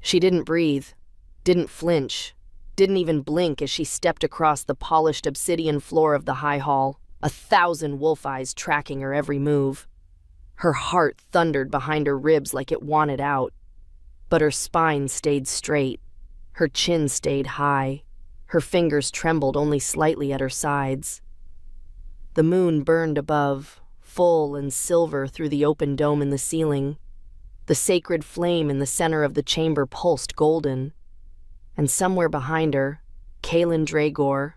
She didn't breathe, didn't flinch, didn't even blink as she stepped across the polished obsidian floor of the high hall, 1,000 wolf eyes tracking her every move. Her heart thundered behind her ribs like it wanted out, but her spine stayed straight, her chin stayed high, her fingers trembled only slightly at her sides. The moon burned above, full and silver through the open dome in the ceiling. The sacred flame in the center of the chamber pulsed golden, and somewhere behind her, Kaelin Dragor,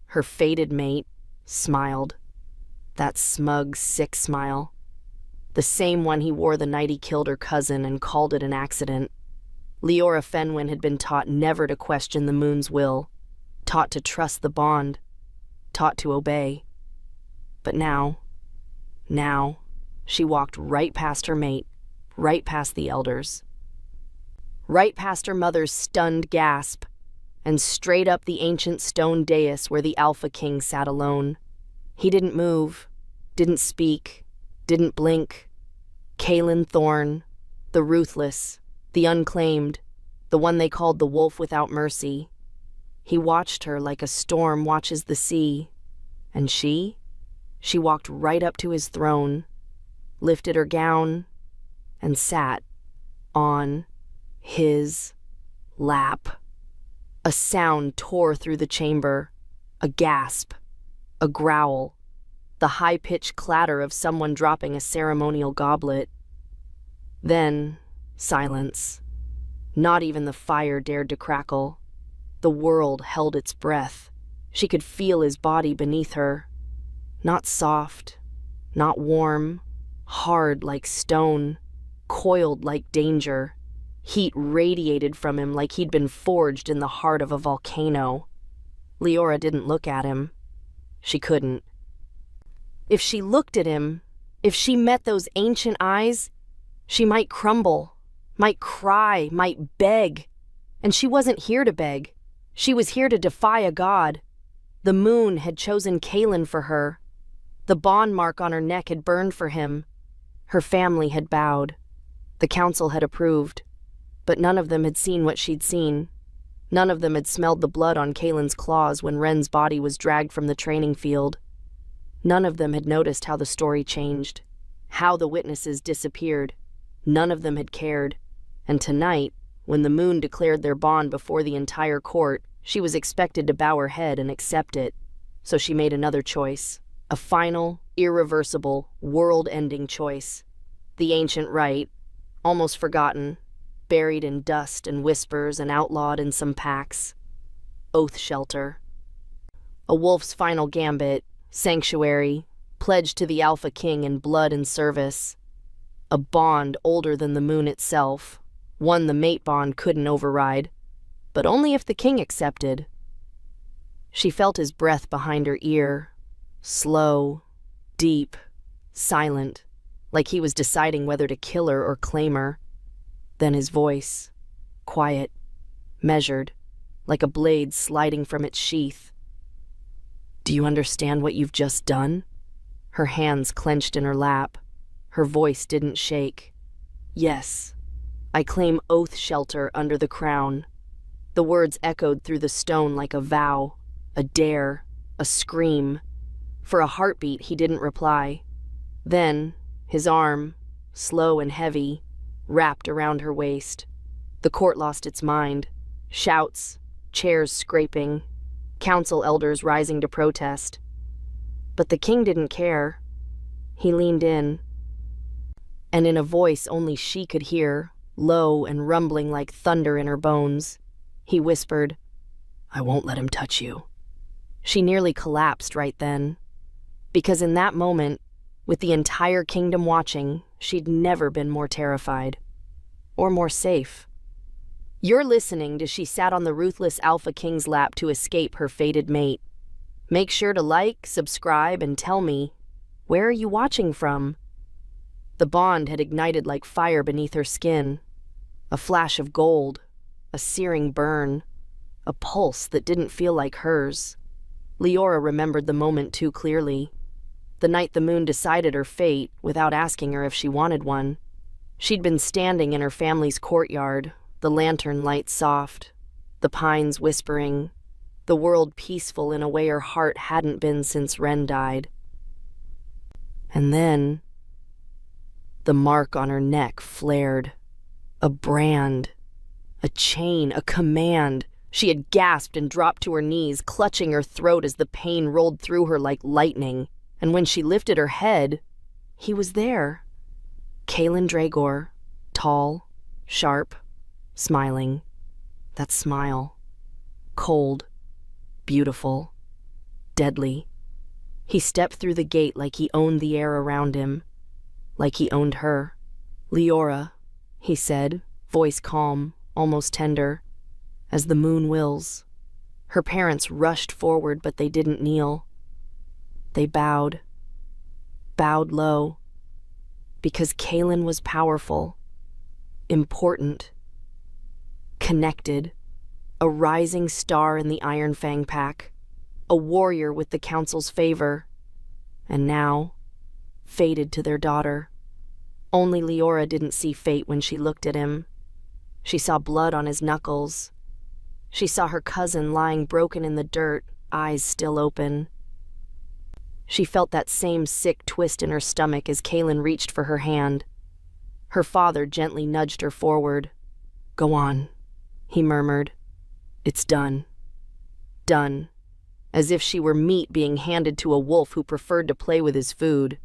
her fated mate, smiled. That smug, sick smile. The same one he wore the night he killed her cousin and called it an accident. Leora Fenwin had been taught never to question the moon's will, taught to trust the bond, taught to obey. But now, she walked right past her mate, right past the elders, right past her mother's stunned gasp, and straight up the ancient stone dais where the Alpha King sat alone. He didn't move, didn't speak, didn't blink. Kaelin Thorne, the ruthless, the unclaimed, the one they called the wolf without mercy. He watched her like a storm watches the sea, and she walked right up to his throne, lifted her gown, and sat on his lap. A sound tore through the chamber, a gasp, a growl, the high-pitched clatter of someone dropping a ceremonial goblet. Then, silence. Not even the fire dared to crackle. The world held its breath. She could feel his body beneath her. Not soft, not warm, hard like stone, coiled like danger. Heat radiated from him like he'd been forged in the heart of a volcano. Leora didn't look at him. She couldn't. If she looked at him, if she met those ancient eyes, she might crumble, might cry, might beg. And she wasn't here to beg. She was here to defy a god. The moon had chosen Kaelin for her. The bond mark on her neck had burned for him. Her family had bowed. The council had approved. But none of them had seen what she'd seen. None of them had smelled the blood on Kaelin's claws when Ren's body was dragged from the training field. None of them had noticed how the story changed, how the witnesses disappeared. None of them had cared. And tonight, when the moon declared their bond before the entire court, she was expected to bow her head and accept it. So she made another choice, a final, irreversible, world-ending choice. The ancient rite, almost forgotten, buried in dust and whispers and outlawed in some packs. Oath shelter. A wolf's final gambit, sanctuary, pledged to the Alpha King in blood and service. A bond older than the moon itself, one the mate bond couldn't override, but only if the king accepted. She felt his breath behind her ear, slow, deep, silent, like he was deciding whether to kill her or claim her. Then his voice, quiet, measured, like a blade sliding from its sheath. "Do you understand what you've just done?" Her hands clenched in her lap. Her voice didn't shake. "Yes, I claim oath shelter under the crown." The words echoed through the stone like a vow, a dare, a scream. For a heartbeat, he didn't reply. Then, his arm, slow and heavy, wrapped around her waist. The court lost its mind. Shouts, chairs scraping, council elders rising to protest. But the king didn't care. He leaned in, and in a voice only she could hear, low and rumbling like thunder in her bones, he whispered, "I won't let him touch you." She nearly collapsed right then, because in that moment, with the entire kingdom watching, she'd never been more terrified, or more safe. You're listening to She Sat on the Ruthless Alpha King's Lap to Escape Her Fated Mate. Make sure to like, subscribe, and tell me, where are you watching from? The bond had ignited like fire beneath her skin. A flash of gold, a searing burn, a pulse that didn't feel like hers. Leora remembered the moment too clearly. The night the moon decided her fate without asking her if she wanted one. She'd been standing in her family's courtyard, the lantern light soft, the pines whispering, the world peaceful in a way her heart hadn't been since Ren died. And then the mark on her neck flared. A brand, a chain, a command. She had gasped and dropped to her knees, clutching her throat as the pain rolled through her like lightning. And when she lifted her head, he was there. Kalen Dragor, tall, sharp, smiling. That smile. Cold, beautiful, deadly. He stepped through the gate like he owned the air around him, like he owned her. "Leora," he said, voice calm, almost tender, as the moon wills. Her parents rushed forward, but they didn't kneel. They bowed low, because Kalen was powerful, important, connected, a rising star in the Iron Fang pack, a warrior with the council's favor, and now, fated to their daughter. Only Leora didn't see fate when she looked at him. She saw blood on his knuckles. She saw her cousin lying broken in the dirt, eyes still open. She felt that same sick twist in her stomach as Kalen reached for her hand. Her father gently nudged her forward. "Go on," he murmured. "It's done. Done." As if she were meat being handed to a wolf who preferred to play with his food.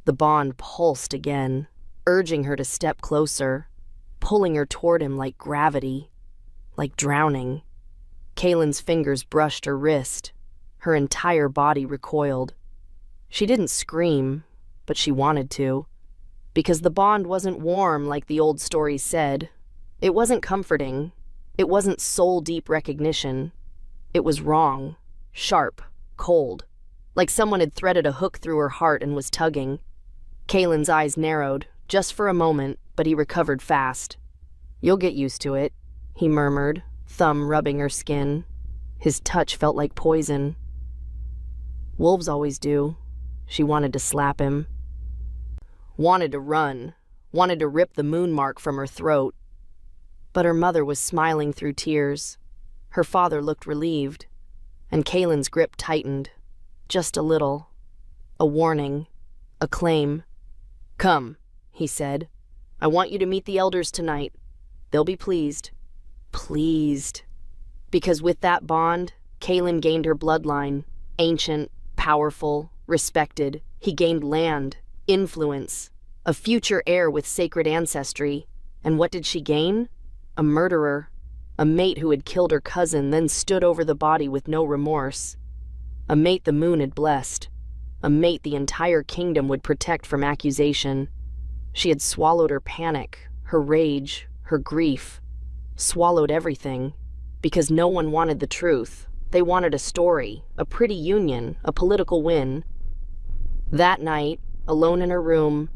The bond pulsed again, urging her to step closer, pulling her toward him like gravity, like drowning. Kalen's fingers brushed her wrist. Her entire body recoiled. She didn't scream, but she wanted to, because the bond wasn't warm like the old stories said. It wasn't comforting. It wasn't soul-deep recognition. It was wrong, sharp, cold, like someone had threaded a hook through her heart and was tugging. Kalen's eyes narrowed, just for a moment, but he recovered fast. "You'll get used to it," he murmured, thumb rubbing her skin. His touch felt like poison. Wolves always do. She wanted to slap him. Wanted to run. Wanted to rip the moon mark from her throat. But her mother was smiling through tears. Her father looked relieved. And Kalen's grip tightened. Just a little. A warning. A claim. "Come," he said. "I want you to meet the elders tonight. They'll be pleased." Pleased. Because with that bond, Kalen gained her bloodline. Ancient, powerful, respected. He gained land, influence, a future heir with sacred ancestry. And what did she gain? A murderer. A mate who had killed her cousin, then stood over the body with no remorse. A mate the moon had blessed. A mate the entire kingdom would protect from accusation. She had swallowed her panic, her rage, her grief. Swallowed everything. Because no one wanted the truth. They wanted a story, a pretty union, a political win. That night, alone in her room,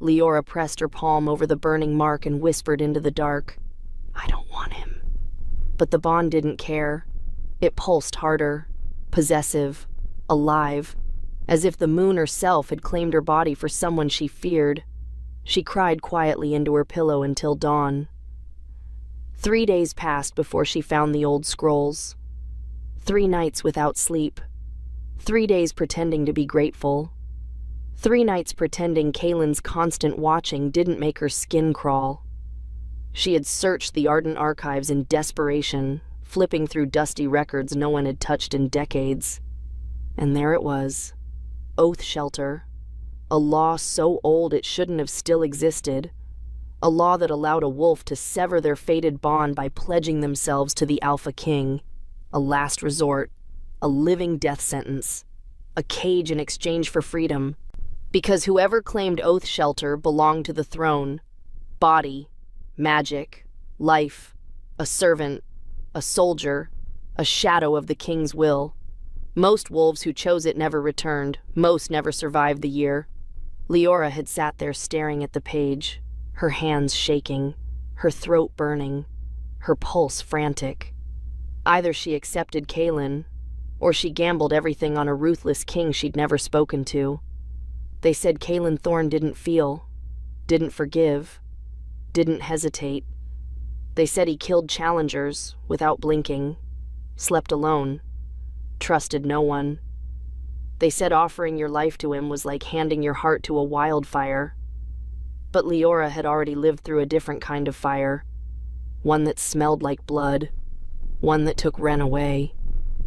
Leora pressed her palm over the burning mark and whispered into the dark, "I don't want him." But the bond didn't care. It pulsed harder, possessive, alive, as if the moon herself had claimed her body for someone she feared. She cried quietly into her pillow until dawn. 3 days passed before she found the old scrolls. 3 nights without sleep. 3 days pretending to be grateful. 3 nights pretending Kalen's constant watching didn't make her skin crawl. She had searched the ardent archives in desperation, flipping through dusty records no one had touched in decades. And there it was. Oath Shelter. A law so old it shouldn't have still existed. A law that allowed a wolf to sever their fated bond by pledging themselves to the Alpha King. A last resort. A living death sentence. A cage in exchange for freedom. Because whoever claimed Oath Shelter belonged to the throne. Body, magic, life, a servant, a soldier, a shadow of the king's will. Most wolves who chose it never returned. Most never survived the year. Leora had sat there staring at the page, her hands shaking, her throat burning, her pulse frantic. Either she accepted Kalen, or she gambled everything on a ruthless king she'd never spoken to. They said Kalen Thorne didn't feel, didn't forgive, didn't hesitate. They said he killed challengers without blinking, slept alone, trusted no one. They said offering your life to him was like handing your heart to a wildfire. But Leora had already lived through a different kind of fire, one that smelled like blood, one that took Ren away,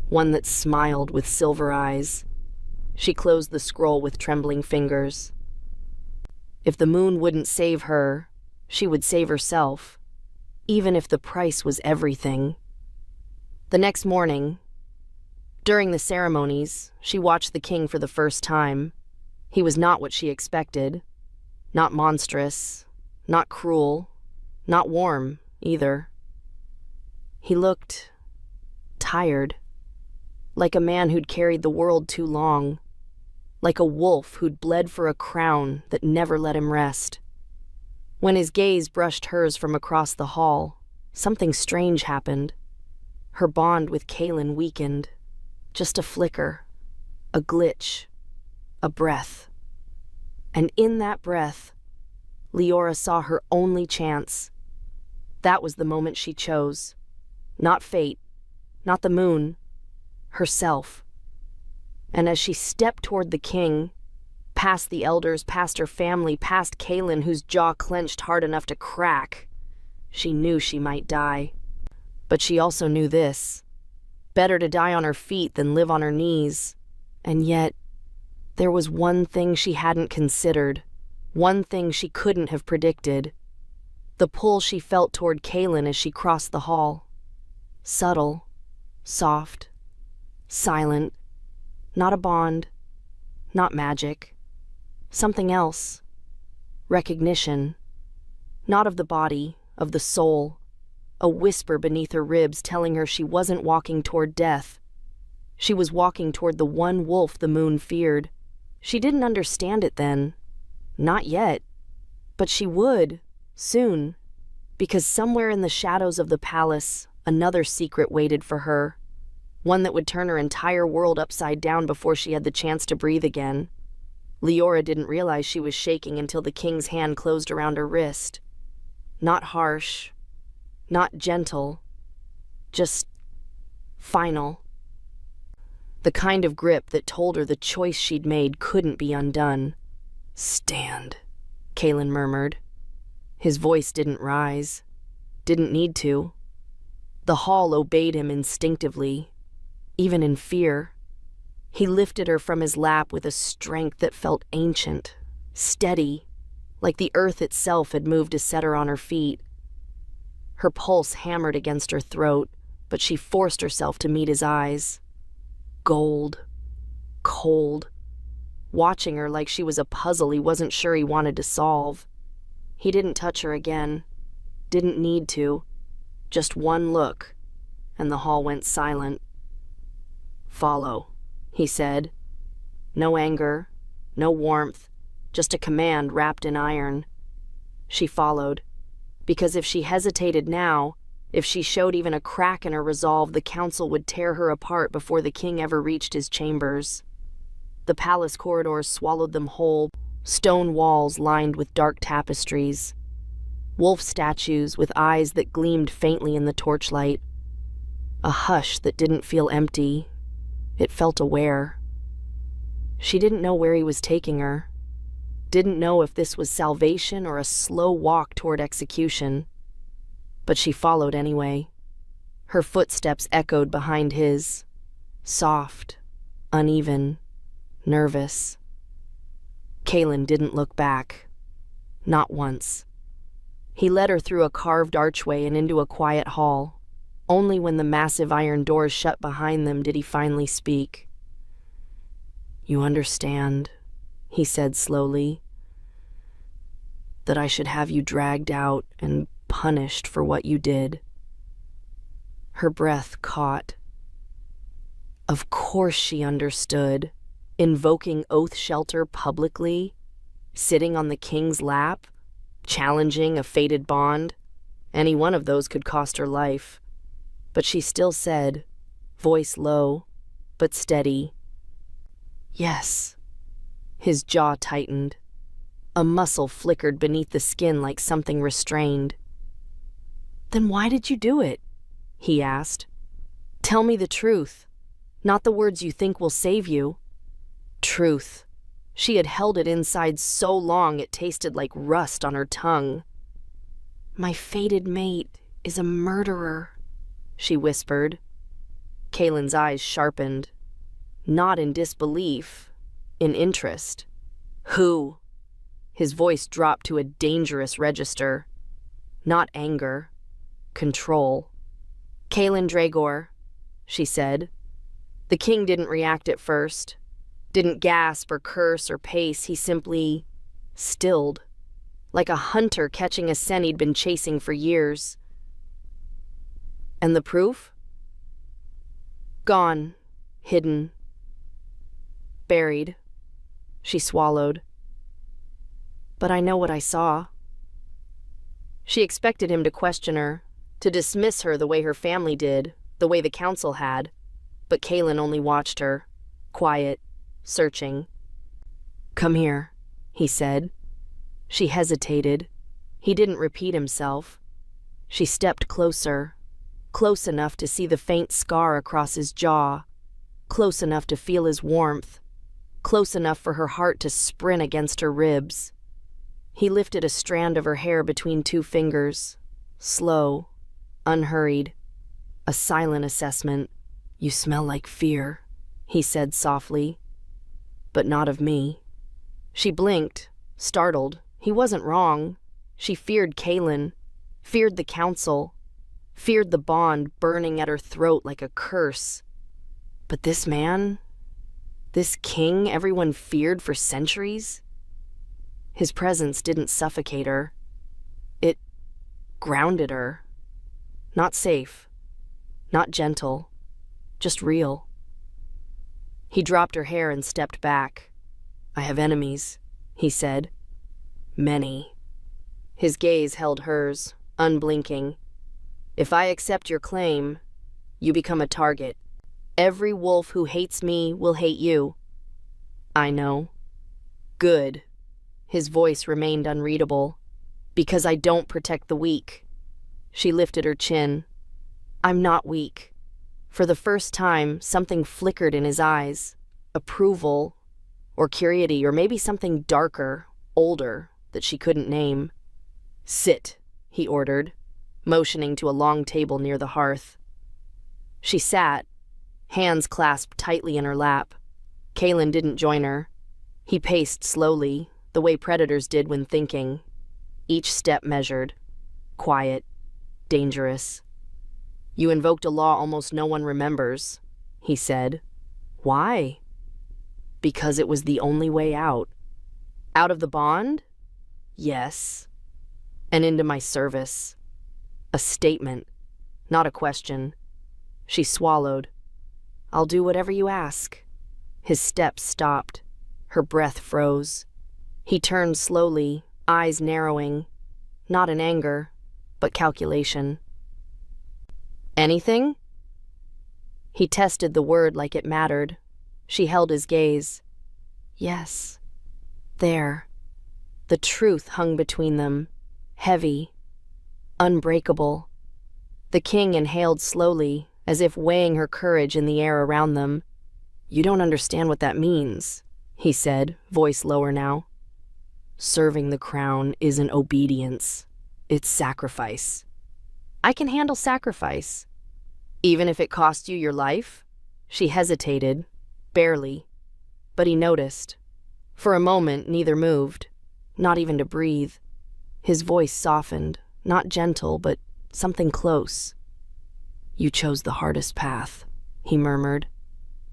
one that smiled with silver eyes. She closed the scroll with trembling fingers. If the moon wouldn't save her, she would save herself, even if the price was everything. The next morning, during the ceremonies, she watched the king for the first time. He was not what she expected. Not monstrous, not cruel, not warm, either. He looked tired, like a man who'd carried the world too long, like a wolf who'd bled for a crown that never let him rest. When his gaze brushed hers from across the hall, something strange happened. Her bond with Kaelin weakened. Just a flicker, a glitch, a breath. And in that breath, Leora saw her only chance. That was the moment she chose. Not fate, not the moon, herself. And as she stepped toward the king, past the elders, past her family, past Kaelin, whose jaw clenched hard enough to crack, she knew she might die. But she also knew this: better to die on her feet than live on her knees. And yet, there was one thing she hadn't considered, one thing she couldn't have predicted. The pull she felt toward Kaelin as she crossed the hall. Subtle, soft, silent, not a bond, not magic. Something else. Recognition. Not of the body, of the soul. A whisper beneath her ribs telling her she wasn't walking toward death. She was walking toward the one wolf the moon feared. She didn't understand it then. Not yet. But she would, soon. Because somewhere in the shadows of the palace, another secret waited for her. One that would turn her entire world upside down before she had the chance to breathe again. Leora didn't realize she was shaking until the king's hand closed around her wrist. Not harsh, not gentle, just final. The kind of grip that told her the choice she'd made couldn't be undone. "Stand," Kaelin murmured. His voice didn't rise, didn't need to. The hall obeyed him instinctively, even in fear. He lifted her from his lap with a strength that felt ancient, steady, like the earth itself had moved to set her on her feet. Her pulse hammered against her throat, but she forced herself to meet his eyes. Gold, cold, watching her like she was a puzzle he wasn't sure he wanted to solve. He didn't touch her again, didn't need to. Just one look, and the hall went silent. "Follow," he said. No anger, no warmth, just a command wrapped in iron. She followed, because if she hesitated now, if she showed even a crack in her resolve, the council would tear her apart before the king ever reached his chambers. The palace corridors swallowed them whole, stone walls lined with dark tapestries, wolf statues with eyes that gleamed faintly in the torchlight. A hush that didn't feel empty. It felt aware. She didn't know where he was taking her. Didn't know if this was salvation or a slow walk toward execution. But she followed anyway. Her footsteps echoed behind his, soft, uneven, nervous. Kaelin didn't look back. Not once. He led her through a carved archway and into a quiet hall. Only when the massive iron doors shut behind them did he finally speak. "You understand," he said slowly, "that I should have you dragged out and punished for what you did." Her breath caught. Of course she understood. Invoking oath shelter publicly, sitting on the king's lap, challenging a fated bond. Any one of those could cost her life. But she still said, voice low, but steady, "Yes." His jaw tightened. A muscle flickered beneath the skin like something restrained. "Then why did you do it?" he asked. "Tell me the truth, not the words you think will save you." Truth. She had held it inside so long it tasted like rust on her tongue. "My fated mate is a murderer," she whispered. Kaylin's eyes sharpened, not in disbelief, in interest. "Who?" His voice dropped to a dangerous register. Not anger, control. "Kaylin Dragor," she said. The king didn't react at first, didn't gasp or curse or pace. He simply stilled, like a hunter catching a scent he'd been chasing for years. "And the proof?" "Gone, hidden, buried," she swallowed. "But I know what I saw." She expected him to question her, to dismiss her the way her family did, the way the council had, but Kaylin only watched her, quiet, searching. "Come here," he said. She hesitated. He didn't repeat himself. She stepped closer, close enough to see the faint scar across his jaw, close enough to feel his warmth, close enough for her heart to sprint against her ribs. He lifted a strand of her hair between two fingers, slow, unhurried, a silent assessment. "You smell like fear," he said softly, "but not of me." She blinked, startled. He wasn't wrong. She feared Kaylin, feared the council, feared the bond burning at her throat like a curse. But this man, this king everyone feared for centuries, his presence didn't suffocate her. It grounded her. Not safe, not gentle, just real. He dropped her hair and stepped back. "I have enemies," he said. "Many." His gaze held hers, unblinking. "If I accept your claim, you become a target. Every wolf who hates me will hate you." "I know." "Good." His voice remained unreadable. "Because I don't protect the weak." She lifted her chin. "I'm not weak." For the first time, something flickered in his eyes. Approval, or curiosity, or maybe something darker, older, that she couldn't name. "Sit," he ordered, motioning to a long table near the hearth. She sat, hands clasped tightly in her lap. Kaylin didn't join her. He paced slowly, the way predators did when thinking. Each step measured, quiet, dangerous. "You invoked a law almost no one remembers," he said. "Why?" "Because it was the only way out." "Out of the bond?" "Yes. And into my service." A statement, not a question. She swallowed. "I'll do whatever you ask." His steps stopped. Her breath froze. He turned slowly, eyes narrowing, not in anger, but calculation. "Anything?" He tested the word like it mattered. She held his gaze. "Yes." There. The truth hung between them, heavy, unbreakable. The king inhaled slowly, as if weighing her courage in the air around them. "You don't understand what that means," he said, voice lower now. "Serving the crown isn't obedience. It's sacrifice." "I can handle sacrifice." "Even if it costs you your life?" She hesitated, barely, but he noticed. For a moment, neither moved, not even to breathe. His voice softened, not gentle, but something close. "You chose the hardest path," he murmured,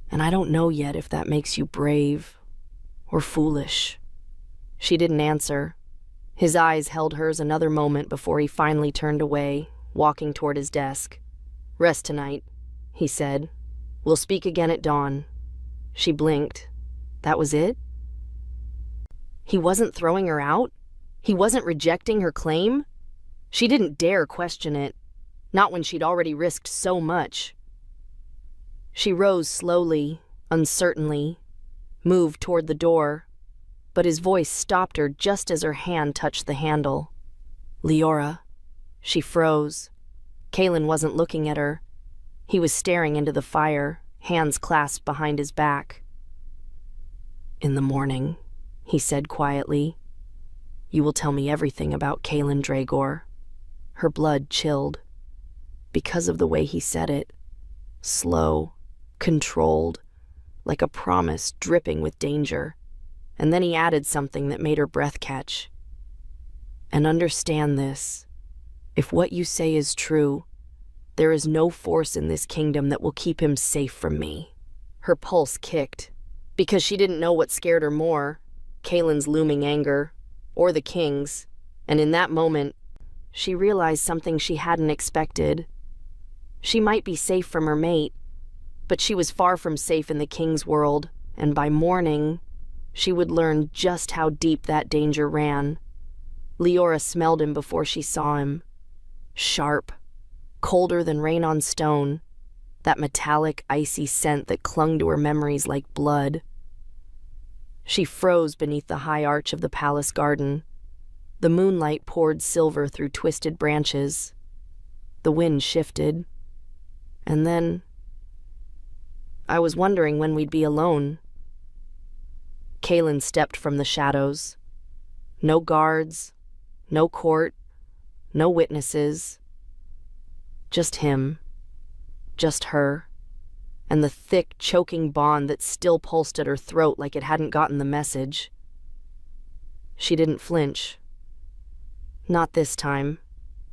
"and I don't know yet if that makes you brave or foolish." She didn't answer. His eyes held hers another moment before he finally turned away, walking toward his desk. "Rest tonight," he said. "We'll speak again at dawn." She blinked. That was it? He wasn't throwing her out? He wasn't rejecting her claim? She didn't dare question it, not when she'd already risked so much. She rose slowly, uncertainly, moved toward the door, but his voice stopped her just as her hand touched the handle. "Leora." She froze. Kalen wasn't looking at her. He was staring into the fire, hands clasped behind his back. "In the morning," he said quietly, "you will tell me everything about Kalen Dragor." Her blood chilled. Because of the way he said it. Slow, controlled, like a promise dripping with danger. And then he added something that made her breath catch. "And understand this. If what you say is true, there is no force in this kingdom that will keep him safe from me." Her pulse kicked, because she didn't know what scared her more, Kalen's looming anger, or the king's, and in that moment, she realized something she hadn't expected. She might be safe from her mate, but she was far from safe in the king's world, and by morning, she would learn just how deep that danger ran. Leora smelled him before she saw him. Sharp, colder than rain on stone, that metallic, icy scent that clung to her memories like blood. She froze beneath the high arch of the palace garden. The moonlight poured silver through twisted branches. The wind shifted. And then, I was wondering when we'd be alone. Kalen stepped from the shadows. No guards, no court, no witnesses. Just him, just her, and the thick, choking bond that still pulsed at her throat like it hadn't gotten the message. She didn't flinch. Not this time.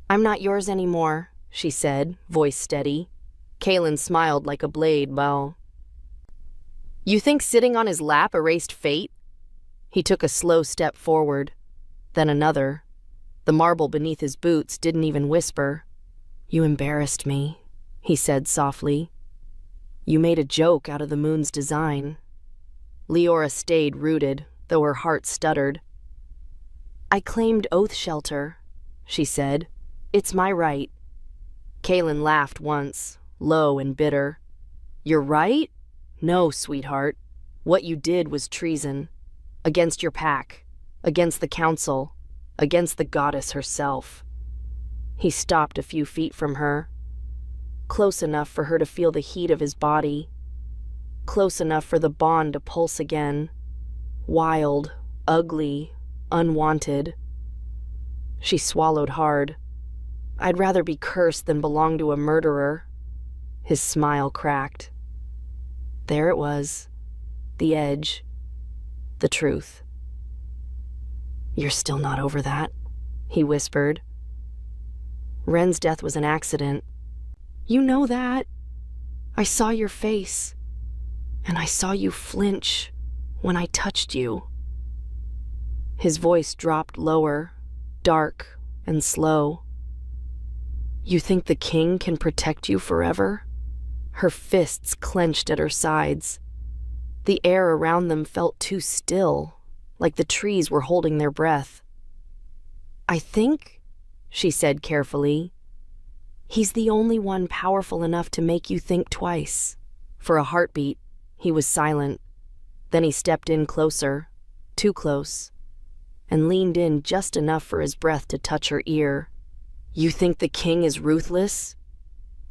"I'm not yours anymore," she said, voice steady. Kalen smiled like a blade. "Well, you think sitting on his lap erased fate?" He took a slow step forward, then another. The marble beneath his boots didn't even whisper. "You embarrassed me," he said softly. "You made a joke out of the moon's design." Leora stayed rooted, though her heart stuttered. "I claimed Oath Shelter," she said. "It's my right." Kalen laughed once, low and bitter. "You're right? No, sweetheart. What you did was treason. Against your pack, against the council, against the goddess herself." He stopped a few feet from her, close enough for her to feel the heat of his body, close enough for the bond to pulse again, wild, ugly, unwanted. She swallowed hard. "I'd rather be cursed than belong to a murderer." His smile cracked. There it was, the edge, the truth. "You're still not over that," he whispered. "Ren's death was an accident. You know that. I saw your face, and I saw you flinch when I touched you." His voice dropped lower, dark and slow. "You think the king can protect you forever?" Her fists clenched at her sides. The air around them felt too still, like the trees were holding their breath. "I think," she said carefully, "he's the only one powerful enough to make you think twice." For a heartbeat, he was silent. Then he stepped in closer, too close, and leaned in just enough for his breath to touch her ear. "You think the king is ruthless?"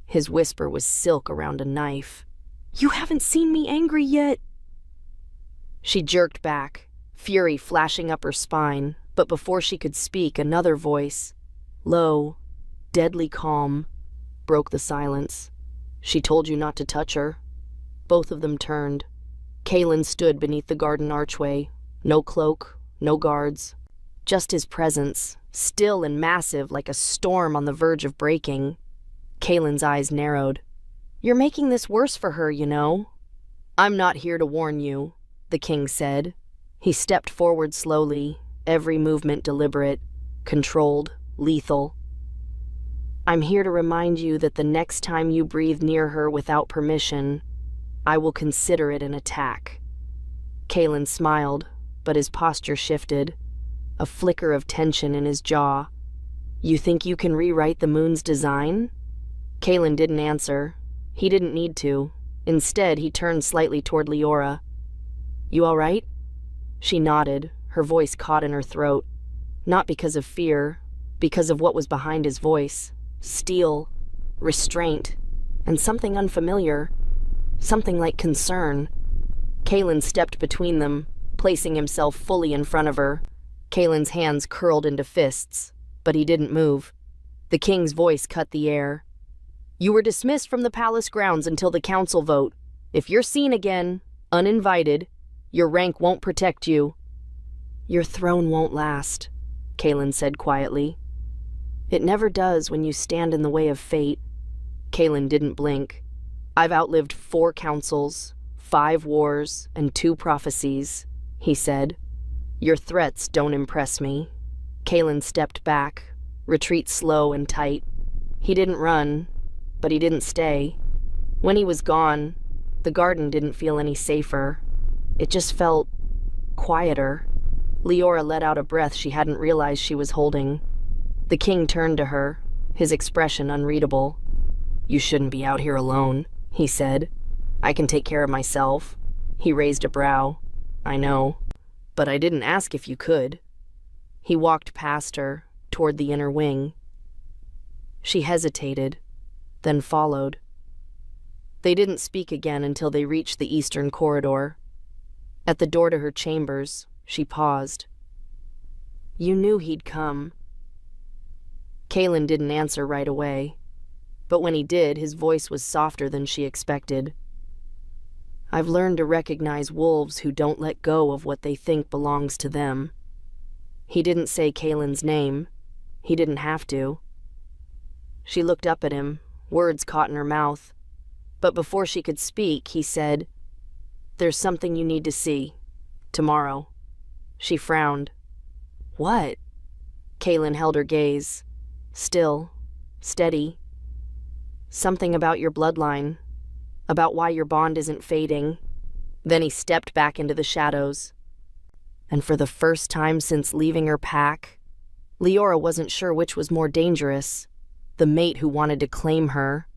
His whisper was silk around a knife. "You haven't seen me angry yet." She jerked back, fury flashing up her spine, but before she could speak, another voice, low, deadly calm, broke the silence. "She told you not to touch her." Both of them turned. Kalen stood beneath the garden archway. No cloak, no guards. Just his presence, still and massive like a storm on the verge of breaking. Kalen's eyes narrowed. "You're making this worse for her, you know." "I'm not here to warn you," the king said. He stepped forward slowly, every movement deliberate, controlled, lethal. "I'm here to remind you that the next time you breathe near her without permission, I will consider it an attack." Kalen smiled, but his posture shifted, a flicker of tension in his jaw. "You think you can rewrite the moon's design?" Kalen didn't answer. He didn't need to. Instead, he turned slightly toward Leora. "You all right?" She nodded, her voice caught in her throat. Not because of fear, because of what was behind his voice. Steel, restraint, and something unfamiliar, something like concern. Kaelin stepped between them, placing himself fully in front of her. Kaelin's hands curled into fists, but he didn't move. The king's voice cut the air. "You were dismissed from the palace grounds until the council vote. If you're seen again, uninvited, your rank won't protect you." "Your throne won't last," Kaelin said quietly. "It never does when you stand in the way of fate." Kaelin didn't blink. "I've outlived 4 councils, 5 wars, and 2 prophecies," he said. "Your threats don't impress me." Kaelin stepped back, retreat slow and tight. He didn't run, but he didn't stay. When he was gone, the garden didn't feel any safer. It just felt quieter. Leora let out a breath she hadn't realized she was holding. The king turned to her, his expression unreadable. "You shouldn't be out here alone," he said. "I can take care of myself." He raised a brow. "I know, but I didn't ask if you could." He walked past her, toward the inner wing. She hesitated, then followed. They didn't speak again until they reached the eastern corridor. At the door to her chambers, she paused. "You knew he'd come." Kaelin didn't answer right away, but when he did, his voice was softer than she expected. "I've learned to recognize wolves who don't let go of what they think belongs to them." He didn't say Kaelin's name. He didn't have to. She looked up at him, words caught in her mouth. But before she could speak, he said, "There's something you need to see. Tomorrow." She frowned. "What?" Kaelin held her gaze. Still, steady. "Something about your bloodline. About why your bond isn't fading." Then he stepped back into the shadows. And for the first time since leaving her pack, Leora wasn't sure which was more dangerous, the mate who wanted to claim her,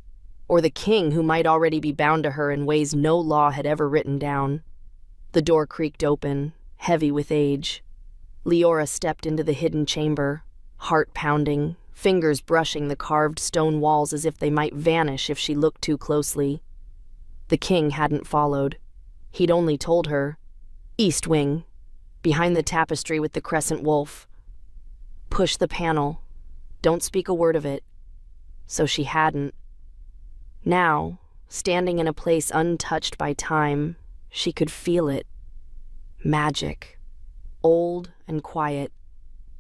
or the king who might already be bound to her in ways no law had ever written down. The door creaked open, heavy with age. Leora stepped into the hidden chamber, heart pounding, fingers brushing the carved stone walls as if they might vanish if she looked too closely. The king hadn't followed. He'd only told her, "East wing, behind the tapestry with the crescent wolf. Push the panel. Don't speak a word of it." So she hadn't. Now, standing in a place untouched by time, she could feel it. Magic. Old and quiet,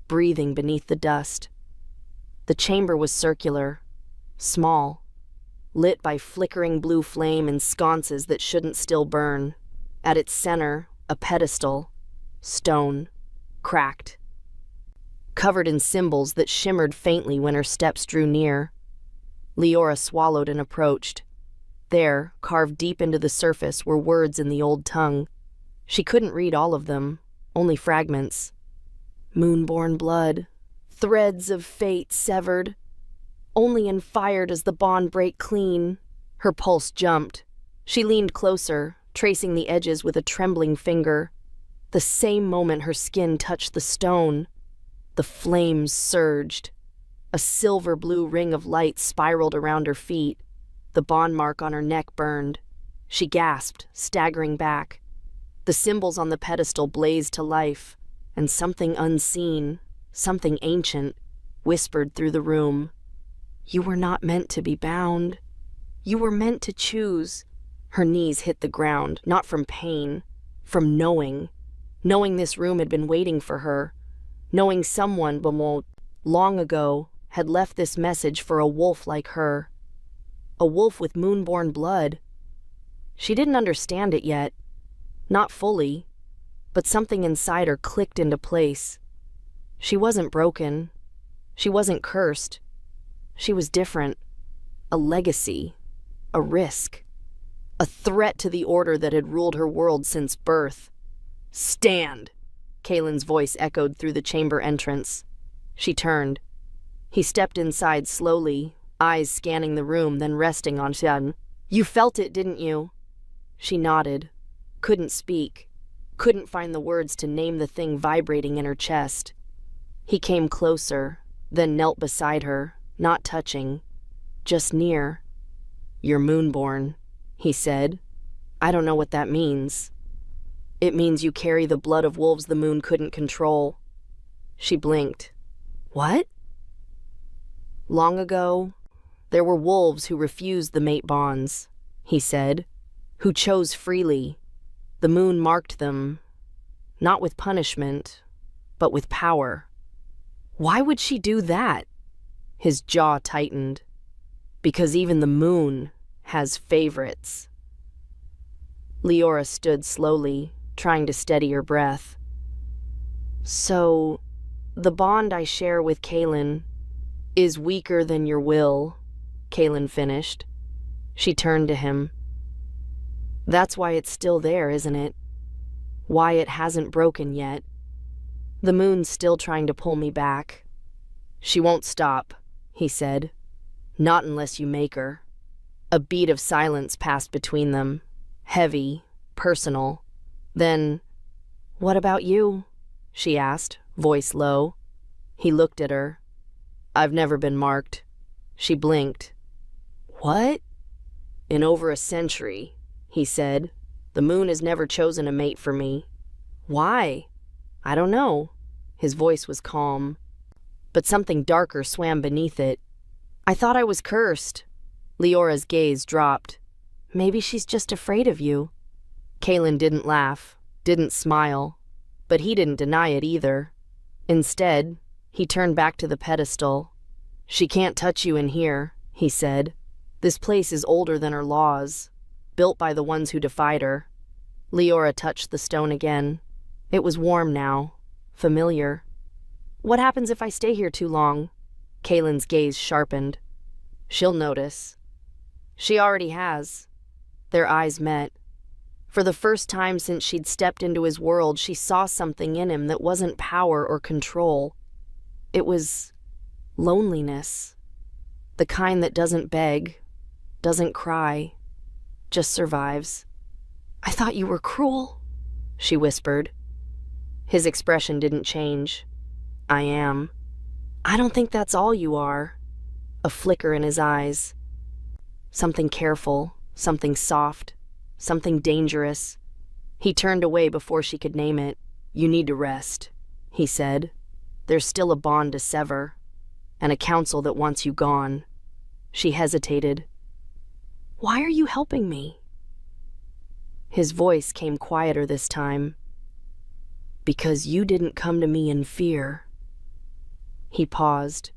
breathing beneath the dust. The chamber was circular, small, lit by flickering blue flame and sconces that shouldn't still burn. At its center, a pedestal, stone, cracked, covered in symbols that shimmered faintly when her steps drew near. Leora swallowed and approached. There, carved deep into the surface, were words in the old tongue. She couldn't read all of them, only fragments. Moonborn blood, threads of fate severed. Only in fire does the bond break clean. Her pulse jumped. She leaned closer, tracing the edges with a trembling finger. The same moment her skin touched the stone, the flames surged. A silver-blue ring of light spiraled around her feet. The bond mark on her neck burned. She gasped, staggering back. The symbols on the pedestal blazed to life, and something unseen, something ancient, whispered through the room. "You were not meant to be bound. You were meant to choose." Her knees hit the ground, not from pain, from knowing. Knowing this room had been waiting for her. Knowing someone, long ago, had left this message for a wolf like her. A wolf with moonborn blood. She didn't understand it yet. Not fully, but something inside her clicked into place. She wasn't broken. She wasn't cursed. She was different. A legacy. A risk. A threat to the order that had ruled her world since birth. "Stand!" Kaelin's voice echoed through the chamber entrance. She turned. He stepped inside slowly, eyes scanning the room, then resting on Xian. "You felt it, didn't you?" She nodded. Couldn't speak. Couldn't find the words to name the thing vibrating in her chest. He came closer, then knelt beside her, not touching, just near. "You're moonborn," he said. "I don't know what that means." "It means you carry the blood of wolves the moon couldn't control." She blinked. "What?" "Long ago, there were wolves who refused the mate bonds," he said, "who chose freely. The moon marked them, not with punishment, but with power." "Why would she do that?" His jaw tightened. "Because even the moon has favorites." Leora stood slowly, trying to steady her breath. "So, the bond I share with Kaylin is weaker than your will," Kaylin finished. She turned to him. "That's why it's still there, isn't it? Why it hasn't broken yet. The moon's still trying to pull me back." "She won't stop," he said. "Not unless you make her." A beat of silence passed between them, heavy, personal. Then, "What about you?" she asked, voice low. He looked at her. "I've never been marked." She blinked. "What?" "In over a century," he said. "The moon has never chosen a mate for me." "Why?" "I don't know." His voice was calm, but something darker swam beneath it. "I thought I was cursed." Leora's gaze dropped. "Maybe she's just afraid of you." Kaylin didn't laugh, didn't smile, but he didn't deny it either. Instead, he turned back to the pedestal. "She can't touch you in here," he said. "This place is older than her laws, built by the ones who defied her." Leora touched the stone again. It was warm now, familiar. "What happens if I stay here too long?" Kaylin's gaze sharpened. "She'll notice." She already has. Their eyes met. For the first time since she'd stepped into his world, she saw something in him that wasn't power or control. It was loneliness. The kind that doesn't beg, doesn't cry, just survives. "I thought you were cruel," she whispered. His expression didn't change. "I am." "I don't think that's all you are." A flicker in his eyes. Something careful, something soft, something dangerous. He turned away before she could name it. "You need to rest," he said. "There's still a bond to sever, and a council that wants you gone." She hesitated. "Why are you helping me?" His voice came quieter this time. "Because you didn't come to me in fear." He paused.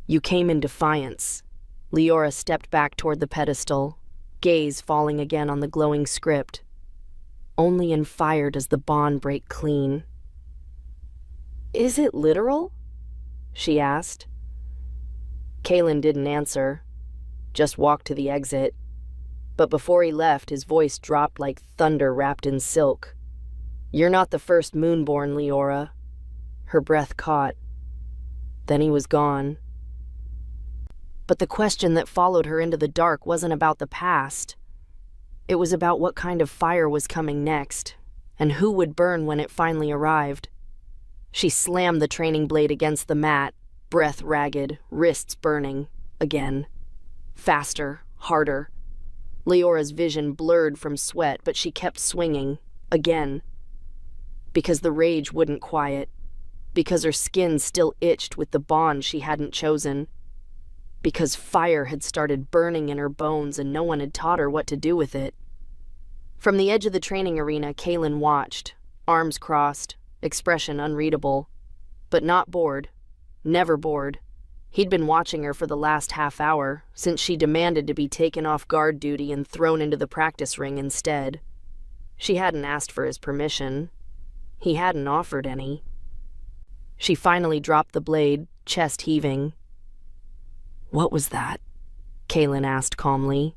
"You came in defiance." Leora stepped back toward the pedestal, gaze falling again on the glowing script. "Only in fire does the bond break clean." "Is it literal?" she asked. Kaylin didn't answer, just walked to the exit. But before he left, his voice dropped like thunder wrapped in silk. "You're not the first moonborn, Leora." Her breath caught. Then he was gone. But the question that followed her into the dark wasn't about the past. It was about what kind of fire was coming next, and who would burn when it finally arrived. She slammed the training blade against the mat, breath ragged, wrists burning, again. Faster, harder. Leora's vision blurred from sweat, but she kept swinging, again. Because the rage wouldn't quiet. Because her skin still itched with the bond she hadn't chosen. Because fire had started burning in her bones and no one had taught her what to do with it. From the edge of the training arena, Kaylin watched, arms crossed, expression unreadable. But not bored. Never bored. He'd been watching her for the last half hour, since she demanded to be taken off guard duty and thrown into the practice ring instead. She hadn't asked for his permission. He hadn't offered any. She finally dropped the blade, chest heaving. "What was that?" Kaylin asked calmly.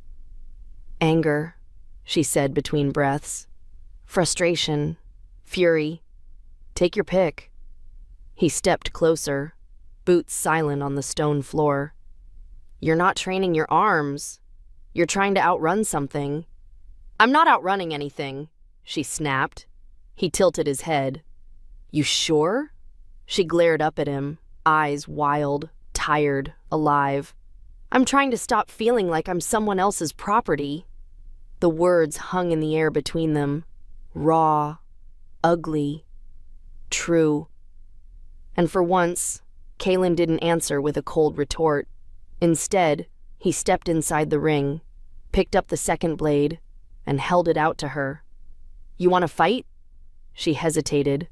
"Anger," she said between breaths. "Frustration. Fury. Take your pick." He stepped closer, boots silent on the stone floor. "You're not training your arms. You're trying to outrun something." "I'm not outrunning anything," she snapped. He tilted his head. "You sure?" She glared up at him, eyes wild, tired, alive. I'm trying to stop feeling like I'm someone else's property." The words hung in the air between them, raw, ugly, true. And for once, Kalen didn't answer with a cold retort. Instead, he stepped inside the ring, picked up the second blade, and held it out to her. "You want to fight?" She hesitated.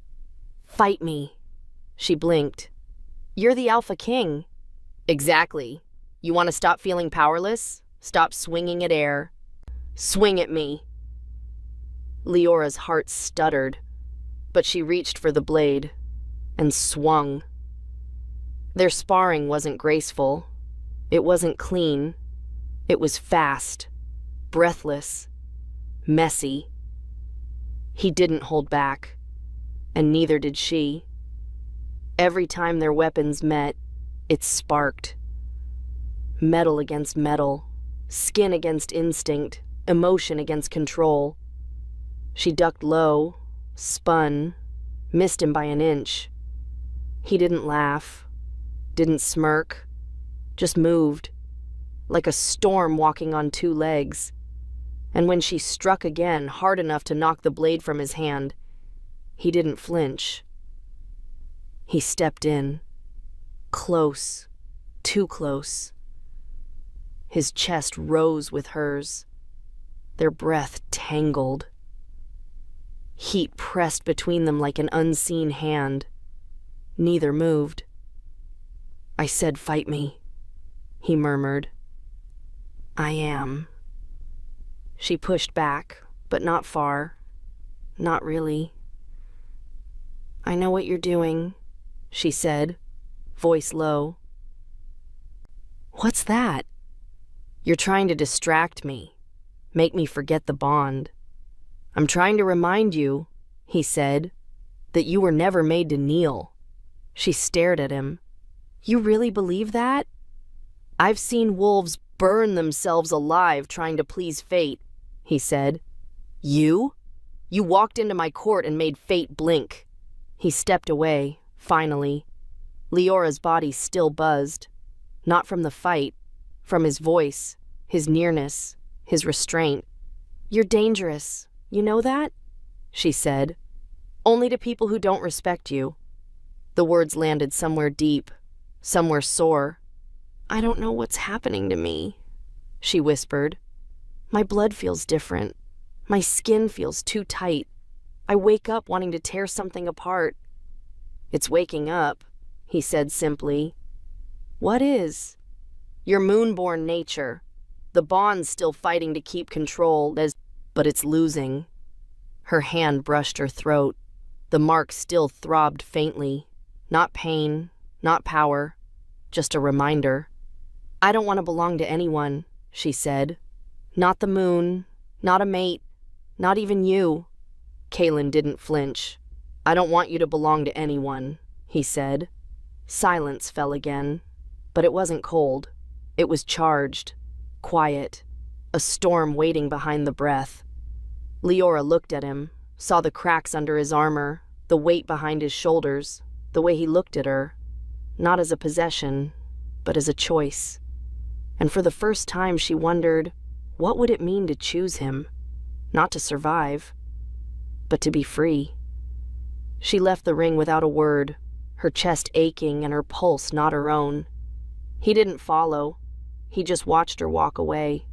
"Fight me." She blinked. "You're the Alpha King." "Exactly. You want to stop feeling powerless? Stop swinging at air. Swing at me." Leora's heart stuttered, but she reached for the blade and swung. Their sparring wasn't graceful. It wasn't clean. It was fast, breathless, messy. He didn't hold back, and neither did she. Every time their weapons met, it sparked. Metal against metal, skin against instinct, emotion against control. She ducked low, spun, missed him by an inch. He didn't laugh, didn't smirk, just moved, like a storm walking on two legs. And when she struck again, hard enough to knock the blade from his hand, he didn't flinch. He stepped in, close, too close. His chest rose with hers. Their breath tangled. Heat pressed between them like an unseen hand. Neither moved. "I said fight me," he murmured. "I am." She pushed back, but not far. Not really. "I know what you're doing," she said, voice low. "What's that?" "You're trying to distract me, make me forget the bond. I'm trying to remind you," he said, "that you were never made to kneel." She stared at him. "You really believe that?" "I've seen wolves burn themselves alive trying to please fate," he said. "You? You walked into my court and made fate blink." He stepped away, finally. Leora's body still buzzed. Not from the fight, from his voice, his nearness, his restraint. "You're dangerous. You know that?" she said. "Only to people who don't respect you." The words landed somewhere deep, somewhere sore. "I don't know what's happening to me," she whispered. "My blood feels different. My skin feels too tight. I wake up wanting to tear something apart." "It's waking up," he said simply. "What is?" "Your moon-born nature. The bond's still fighting to keep control, but it's losing." Her hand brushed her throat. The mark still throbbed faintly. Not pain, not power, just a reminder. "I don't want to belong to anyone," she said. "Not the moon, not a mate, not even you." Kalen didn't flinch. "I don't want you to belong to anyone," he said. Silence fell again, but it wasn't cold. It was charged, quiet, a storm waiting behind the breath. Leora looked at him, saw the cracks under his armor, the weight behind his shoulders, the way he looked at her, not as a possession, but as a choice. And for the first time she wondered, what would it mean to choose him? Not to survive, but to be free. She left the ring without a word, her chest aching and her pulse not her own. He didn't follow. He just watched her walk away,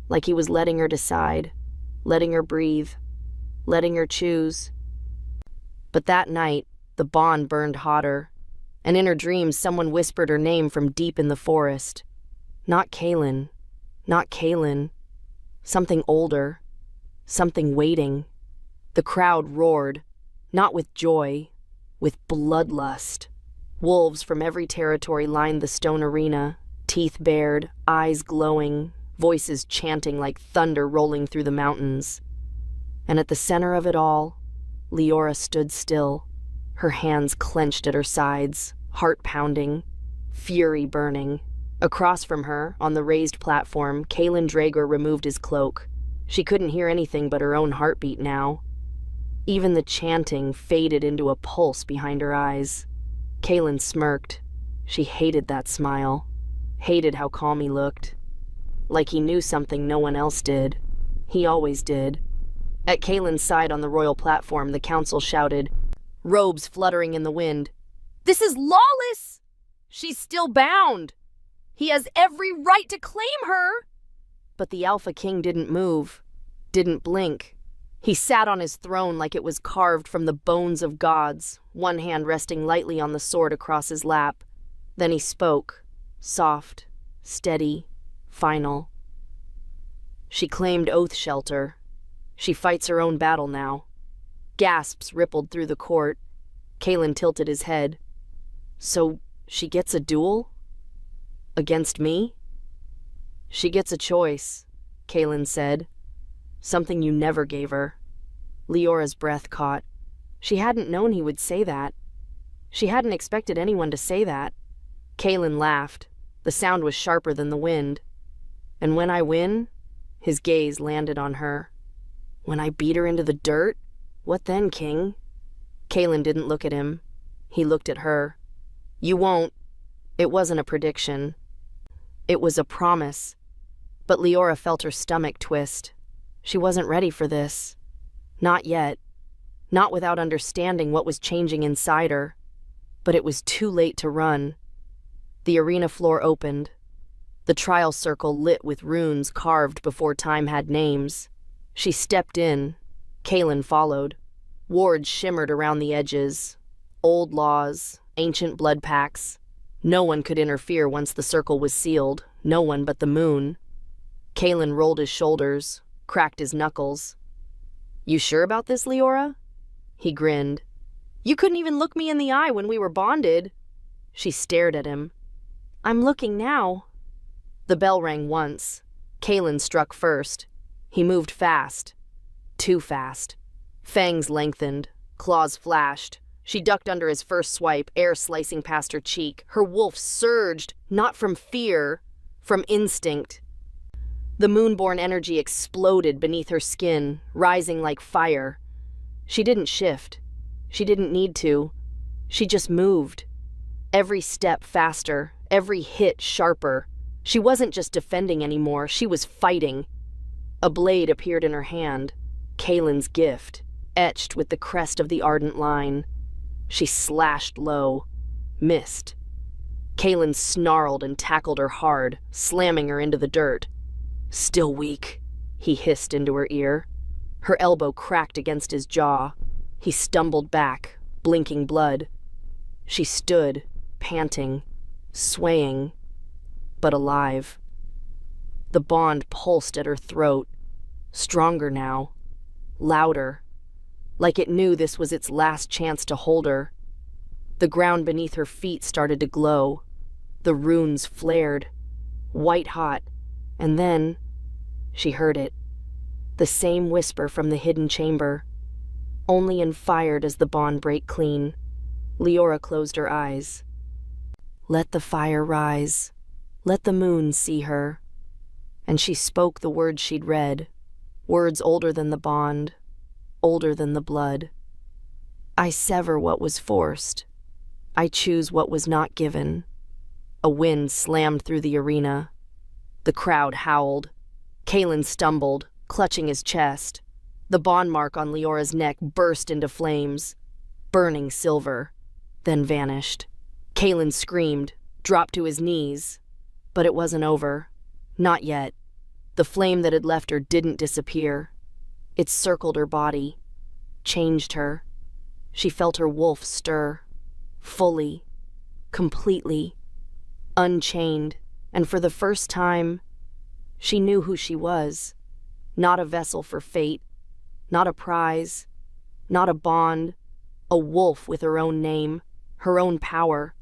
like he was letting her decide, letting her breathe, letting her choose. But that night, the bond burned hotter, and in her dreams someone whispered her name from deep in the forest. Not Kalen, not Kalen. Something older, something waiting. The crowd roared, not with joy, with bloodlust. Wolves from every territory lined the stone arena, teeth bared, eyes glowing, voices chanting like thunder rolling through the mountains. And at the center of it all, Leora stood still, her hands clenched at her sides, heart pounding, fury burning. Across from her, on the raised platform, Kalen Drager removed his cloak. She couldn't hear anything but her own heartbeat now. Even the chanting faded into a pulse behind her eyes. Kalen smirked. She hated that smile. Hated how calm he looked. Like he knew something no one else did. He always did. At Kaylin's side on the royal platform, the council shouted, robes fluttering in the wind. "This is lawless! She's still bound! He has every right to claim her!" But the Alpha King didn't move, didn't blink. He sat on his throne like it was carved from the bones of gods, one hand resting lightly on the sword across his lap. Then he spoke, soft, steady, final. She claimed Oath Shelter. She fights her own battle now. Gasps rippled through the court. Kaylin tilted his head. So she gets a duel? Against me? She gets a choice, Kaylin said. Something you never gave her. Leora's breath caught. She hadn't known he would say that. She hadn't expected anyone to say that. Kaylin laughed. The sound was sharper than the wind. And when I win? His gaze landed on her. When I beat her into the dirt? What then, King? Kaylin didn't look at him. He looked at her. You won't. It wasn't a prediction. It was a promise. But Leora felt her stomach twist. She wasn't ready for this. Not yet. Not without understanding what was changing inside her. But it was too late to run. The arena floor opened. The trial circle lit with runes carved before time had names. She stepped in. Kaylin followed. Wards shimmered around the edges. Old laws, ancient blood pacts. No one could interfere once the circle was sealed. No one but the moon. Kaylin rolled his shoulders, cracked his knuckles. You sure about this, Leora? He grinned. You couldn't even look me in the eye when we were bonded. She stared at him. I'm looking now. The bell rang once. Kaylin struck first. He moved fast. Too fast. Fangs lengthened. Claws flashed. She ducked under his first swipe, air slicing past her cheek. Her wolf surged, not from fear, from instinct. The moonborn energy exploded beneath her skin, rising like fire. She didn't shift. She didn't need to. She just moved. Every step faster, every hit sharper. She wasn't just defending anymore, she was fighting. A blade appeared in her hand, Kaylin's gift, etched with the crest of the ardent line. She slashed low, missed. Kaylin snarled and tackled her hard, slamming her into the dirt. Still weak, he hissed into her ear. Her elbow cracked against his jaw. He stumbled back, blinking blood. She stood, panting, swaying, but alive. The bond pulsed at her throat, stronger now, louder, like it knew this was its last chance to hold her. The ground beneath her feet started to glow. The runes flared, white hot, and then she heard it. The same whisper from the hidden chamber. Only and fired as the bond break clean. Leora closed her eyes. Let the fire rise. Let the moon see her. And she spoke the words she'd read, words older than the bond, older than the blood. I sever what was forced. I choose what was not given. A wind slammed through the arena. The crowd howled. Kaylin stumbled, clutching his chest. The bond mark on Leora's neck burst into flames, burning silver, then vanished. Kaylin screamed, dropped to his knees. But it wasn't over. Not yet. The flame that had left her didn't disappear. It circled her body, changed her. She felt her wolf stir, fully, completely, unchained, and for the first time, she knew who she was. Not a vessel for fate, not a prize, not a bond, a wolf with her own name, her own power.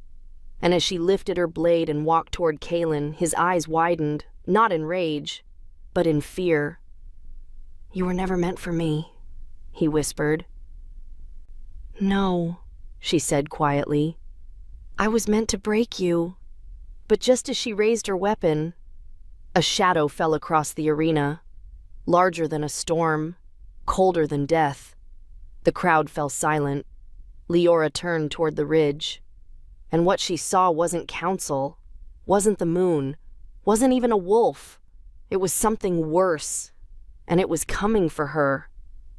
And as she lifted her blade and walked toward Kaylin, his eyes widened, not in rage, but in fear. You were never meant for me, he whispered. No, she said quietly. I was meant to break you. But just as she raised her weapon, a shadow fell across the arena, larger than a storm, colder than death. The crowd fell silent. Leora turned toward the ridge. And what she saw wasn't council. Wasn't the moon. Wasn't even a wolf. It was something worse. And it was coming for her.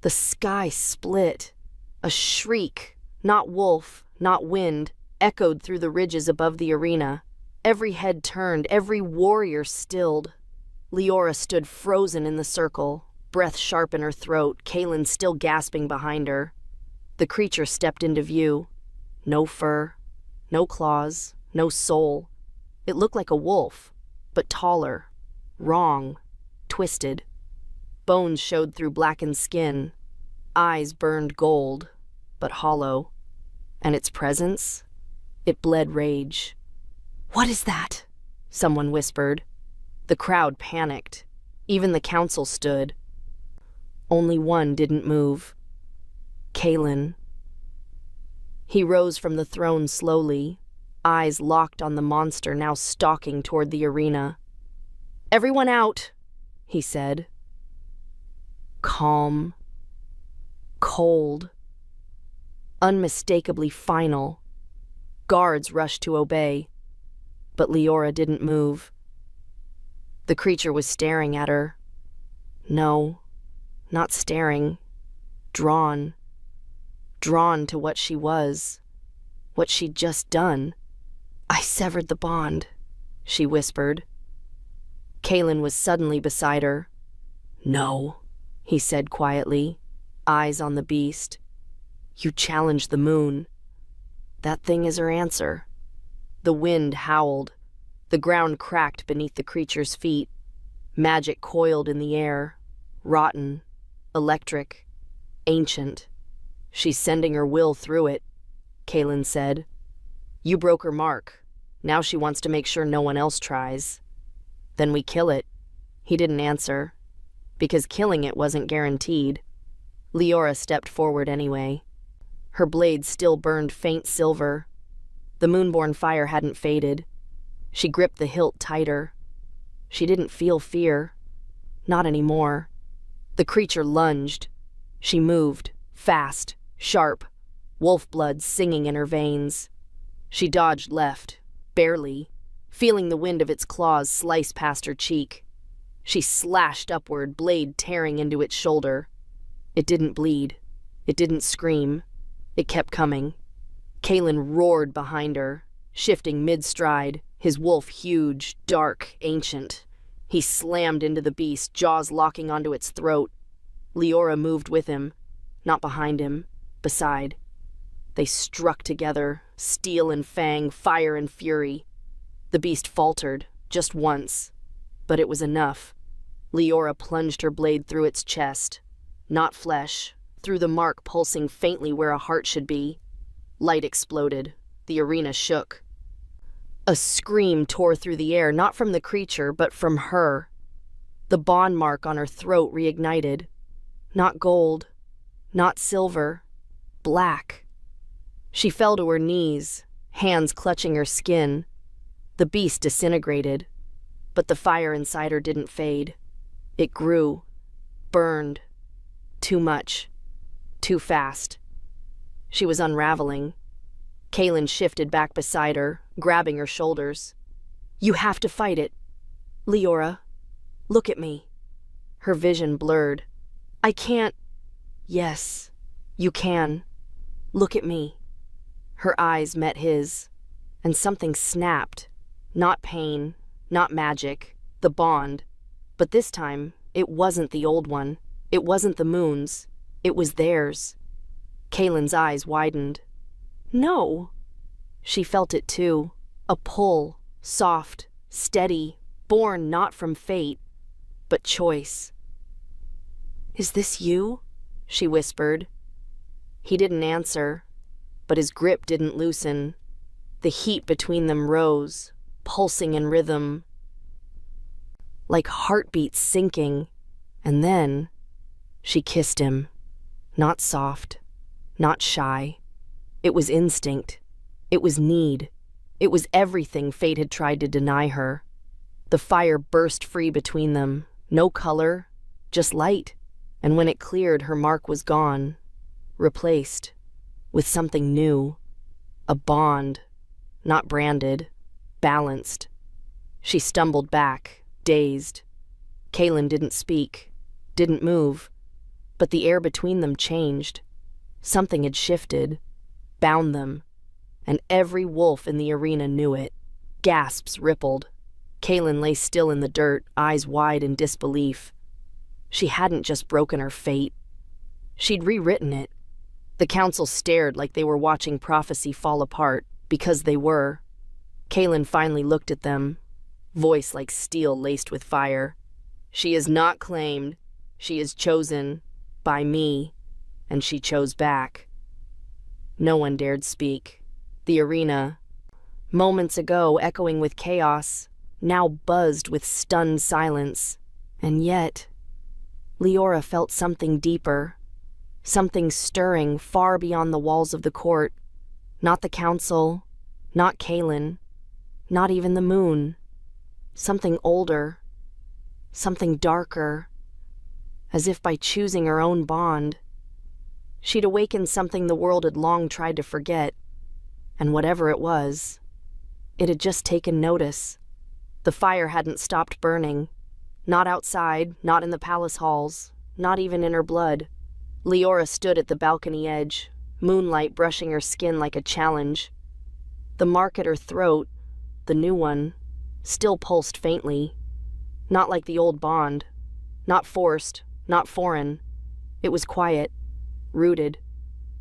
The sky split. A shriek, not wolf, not wind, echoed through the ridges above the arena. Every head turned, every warrior stilled. Leora stood frozen in the circle, breath sharp in her throat, Kaelin still gasping behind her. The creature stepped into view. No fur, no claws, no soul. It looked like a wolf, but taller, wrong, twisted. Bones showed through blackened skin. Eyes burned gold, but hollow. And its presence? It bled rage. "What is that?" someone whispered. The crowd panicked. Even the council stood. Only one didn't move. Kaelin. He rose from the throne slowly, eyes locked on the monster now stalking toward the arena. "Everyone out," he said. Calm. Cold. Unmistakably final. Guards rushed to obey, but Leora didn't move. The creature was staring at her. No, not staring. Drawn. Drawn to what she was. What she'd just done. "I severed the bond," she whispered. Kaelin was suddenly beside her. "No," he said quietly, eyes on the beast. "You challenged the moon. That thing is her answer." The wind howled. The ground cracked beneath the creature's feet. Magic coiled in the air. Rotten. Electric. Ancient. "She's sending her will through it," Kaelin said. "You broke her mark. Now she wants to make sure no one else tries." "Then we kill it." He didn't answer, because killing it wasn't guaranteed. Leora stepped forward anyway. Her blade still burned faint silver. The moonborn fire hadn't faded. She gripped the hilt tighter. She didn't feel fear. Not anymore. The creature lunged. She moved, fast, sharp, wolf blood singing in her veins. She dodged left, barely, feeling the wind of its claws slice past her cheek. She slashed upward, blade tearing into its shoulder. It didn't bleed. It didn't scream. It kept coming. Kaelin roared behind her, shifting mid-stride, his wolf huge, dark, ancient. He slammed into the beast, jaws locking onto its throat. Leora moved with him, not behind him, beside. They struck together, steel and fang, fire and fury. The beast faltered, just once, but it was enough. Leora plunged her blade through its chest, not flesh, through the mark pulsing faintly where a heart should be. Light exploded. The arena shook. A scream tore through the air, not from the creature, but from her. The bond mark on her throat reignited. Not gold, not silver, black. She fell to her knees, hands clutching her skin. The beast disintegrated, but the fire inside her didn't fade. It grew, burned. Too much. Too fast. She was unraveling. Kaelin shifted back beside her, grabbing her shoulders. "You have to fight it. Leora, look at me." Her vision blurred. "I can't." "Yes, you can. Look at me." Her eyes met his, and something snapped. Not pain, not magic, the bond. But this time, it wasn't the old one. It wasn't the moon's. It was theirs. Kaelin's eyes widened. "No." She felt it too. A pull, soft, steady, born not from fate, but choice. "Is this you?" she whispered. He didn't answer, but his grip didn't loosen. The heat between them rose, pulsing in rhythm, like heartbeats sinking. And then she kissed him. Not soft, not shy. It was instinct. It was need. It was everything fate had tried to deny her. The fire burst free between them. No color, just light. And when it cleared, her mark was gone, replaced with something new. A bond, not branded, balanced, She stumbled back, dazed. Kaelin didn't speak, didn't move, but the air between them changed. Something had shifted, bound them, and every wolf in the arena knew it. Gasps rippled. Kaelin lay still in the dirt, eyes wide in disbelief. She hadn't just broken her fate. She'd rewritten it. The council stared like they were watching prophecy fall apart, because they were. Kaelin finally looked at them, voice like steel laced with fire. She is not claimed. She is chosen by me, and she chose back. No one dared speak. The arena, moments ago echoing with chaos, now buzzed with stunned silence. And yet, Leora felt something deeper, something stirring far beyond the walls of the court. Not the council, not Kaelin, not even the moon. Something older, something darker, as if by choosing her own bond, she'd awakened something the world had long tried to forget. And whatever it was, it had just taken notice. The fire hadn't stopped burning. Not outside, not in the palace halls, not even in her blood. Leora stood at the balcony edge, moonlight brushing her skin like a challenge. The mark at her throat, the new one, still pulsed faintly. Not like the old bond. Not forced, not foreign. It was quiet, rooted,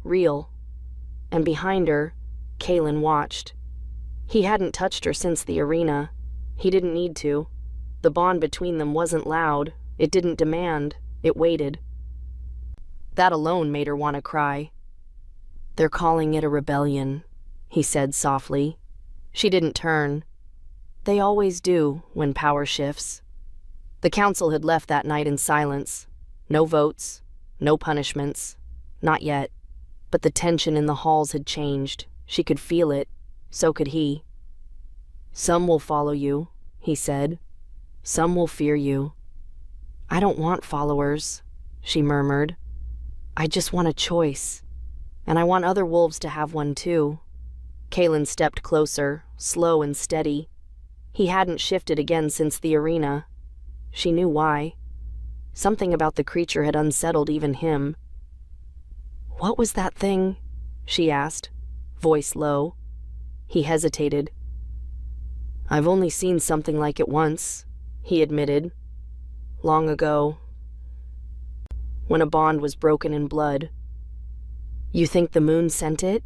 real. And behind her, Kaelin watched. He hadn't touched her since the arena. He didn't need to. The bond between them wasn't loud. It didn't demand. It waited. That alone made her want to cry. "They're calling it a rebellion," he said softly. She didn't turn. They always do when power shifts. The council had left that night in silence. No votes, no punishments. Not yet. But the tension in the halls had changed. She could feel it. So could he. "Some will follow you," he said. "Some will fear you." "I don't want followers," she murmured. "I just want a choice. And I want other wolves to have one too." Kaelin stepped closer, slow and steady. He hadn't shifted again since the arena. She knew why. Something about the creature had unsettled even him. "What was that thing?" she asked, voice low. He hesitated. "I've only seen something like it once," he admitted. "Long ago, when a bond was broken in blood." "You think the moon sent it?"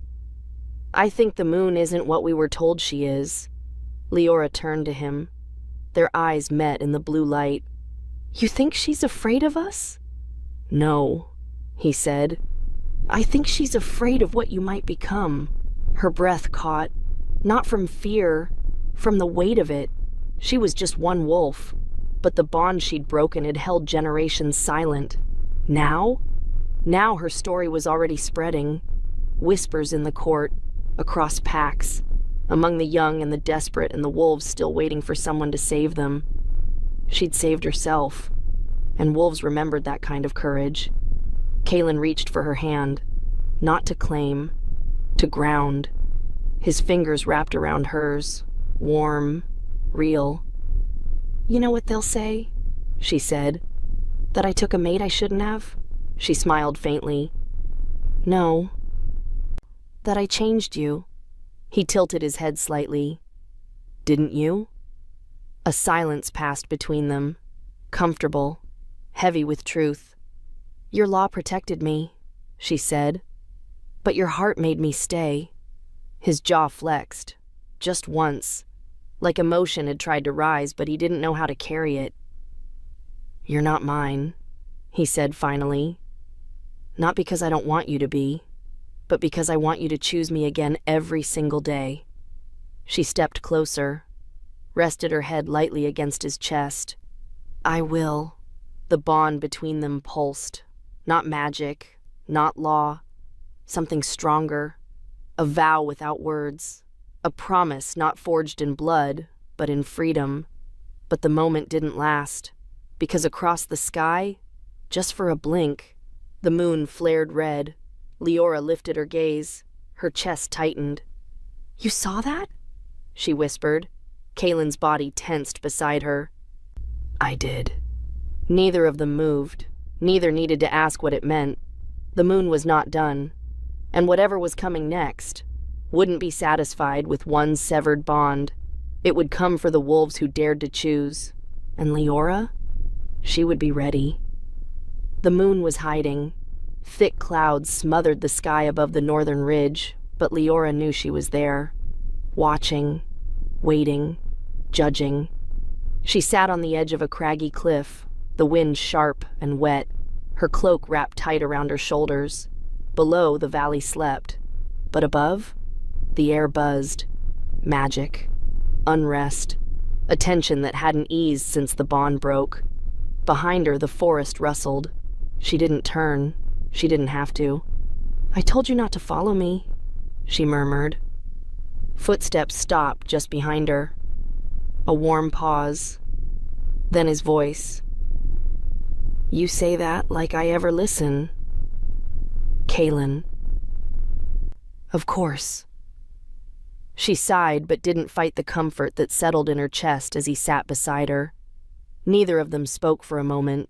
"I think the moon isn't what we were told she is." Leora turned to him. Their eyes met in the blue light. "You think she's afraid of us?" "No," he said. "I think she's afraid of what you might become." Her breath caught, not from fear, from the weight of it. She was just one wolf, but the bond she'd broken had held generations silent. Now her story was already spreading. Whispers in the court, across packs, among the young and the desperate and the wolves still waiting for someone to save them. She'd saved herself, and wolves remembered that kind of courage. Kaelin reached for her hand, not to claim, to ground. His fingers wrapped around hers, warm, real. "You know what they'll say?" she said. "That I took a mate I shouldn't have?" She smiled faintly. "No. That I changed you." He tilted his head slightly. "Didn't you?" A silence passed between them, comfortable, heavy with truth. "Your law protected me," she said. "But your heart made me stay." His jaw flexed, just once, like emotion had tried to rise, but he didn't know how to carry it. "You're not mine," he said finally. "Not because I don't want you to be, but because I want you to choose me again every single day." She stepped closer, rested her head lightly against his chest. "I will." The bond between them pulsed. Not magic, not law. Something stronger. A vow without words. A promise not forged in blood, but in freedom. But the moment didn't last, because across the sky, just for a blink, the moon flared red. Leora lifted her gaze. Her chest tightened. "You saw that?" she whispered. Kaylin's body tensed beside her. I did. Neither of them moved. Neither needed to ask what it meant. The moon was not done, and whatever was coming next wouldn't be satisfied with one severed bond. It would come for the wolves who dared to choose. And Leora? She would be ready. The moon was hiding. Thick clouds smothered the sky above the northern ridge, but Leora knew she was there, watching, waiting, judging. She sat on the edge of a craggy cliff, the wind sharp and wet, her cloak wrapped tight around her shoulders. Below, the valley slept, but above, the air buzzed. Magic, unrest, a tension that hadn't eased since the bond broke. Behind her, the forest rustled. She didn't turn. She didn't have to. I told you not to follow me, she murmured. Footsteps stopped just behind her. A warm pause. Then his voice. You say that like I ever listen. Kaylin. Of course. She sighed but didn't fight the comfort that settled in her chest as he sat beside her. Neither of them spoke for a moment.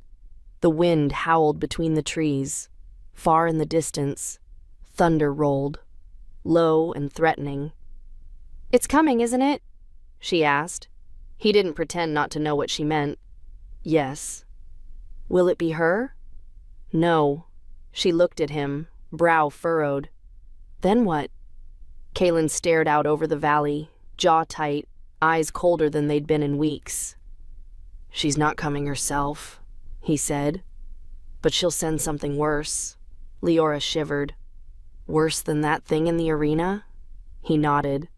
The wind howled between the trees. Far in the distance, thunder rolled, low and threatening. It's coming, isn't it? She asked. He didn't pretend not to know what she meant. Yes. Will it be her? No. She looked at him, brow furrowed. Then what? Kaylin stared out over the valley, jaw tight, eyes colder than they'd been in weeks. She's not coming herself, he said. But she'll send something worse. Leora shivered. Worse than that thing in the arena? He nodded.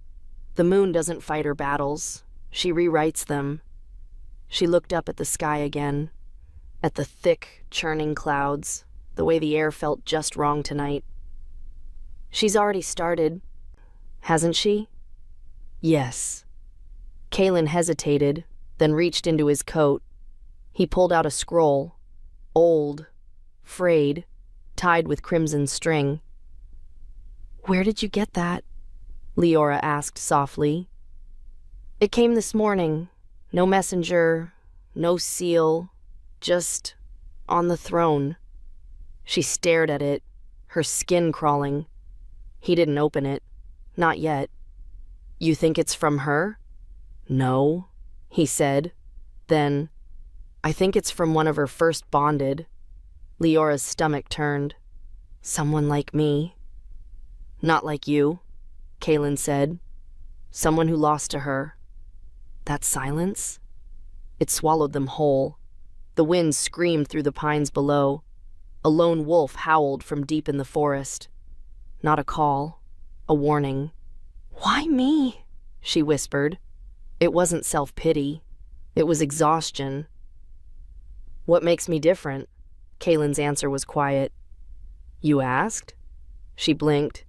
The moon doesn't fight her battles. She rewrites them. She looked up at the sky again, at the thick, churning clouds, the way the air felt just wrong tonight. She's already started, hasn't she? Yes. Kaylin hesitated, then reached into his coat. He pulled out a scroll, old, frayed, tied with crimson string. Where did you get that? Leora asked softly. It came this morning. No messenger, no seal, just on the throne. She stared at it, her skin crawling. He didn't open it. Not yet. You think it's from her? No, he said. Then, I think it's from one of her first bonded. Leora's stomach turned. Someone like me. Not like you, Kaylin said. Someone who lost to her. That silence? It swallowed them whole. The wind screamed through the pines below. A lone wolf howled from deep in the forest. Not a call, a warning. Why me? She whispered. It wasn't self-pity. It was exhaustion. What makes me different? Kaylin's answer was quiet. You asked? She blinked.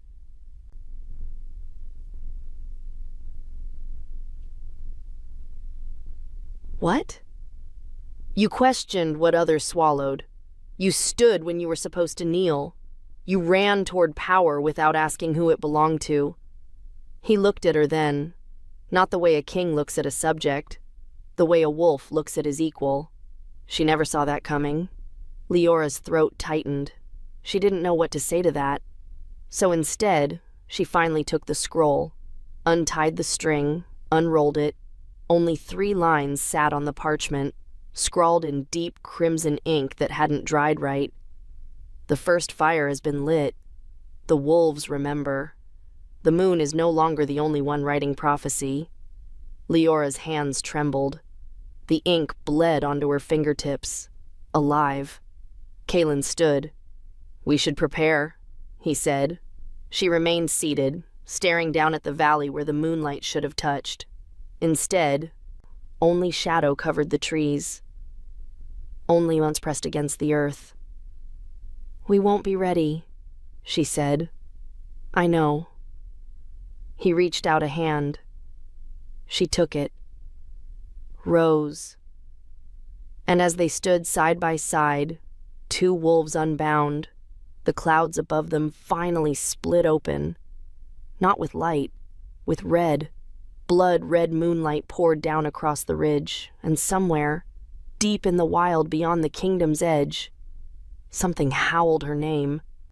What? You questioned what others swallowed. You stood when you were supposed to kneel. You ran toward power without asking who it belonged to. He looked at her then, not the way a king looks at a subject, the way a wolf looks at his equal. She never saw that coming. Leora's throat tightened. She didn't know what to say to that. So instead, she finally took the scroll, untied the string, unrolled it. Only 3 lines sat on the parchment, scrawled in deep crimson ink that hadn't dried right. The first fire has been lit. The wolves remember. The moon is no longer the only one writing prophecy. Leora's hands trembled. The ink bled onto her fingertips. Alive. Kaylin stood. We should prepare, he said. She remained seated, staring down at the valley where the moonlight should have touched. Instead, only shadow covered the trees. Only once pressed against the earth. We won't be ready, she said. I know. He reached out a hand. She took it. Rose. And as they stood side by side, 2 wolves unbound, the clouds above them finally split open. Not with light, with red. Blood-red moonlight poured down across the ridge, and somewhere, deep in the wild beyond the kingdom's edge, something howled her name.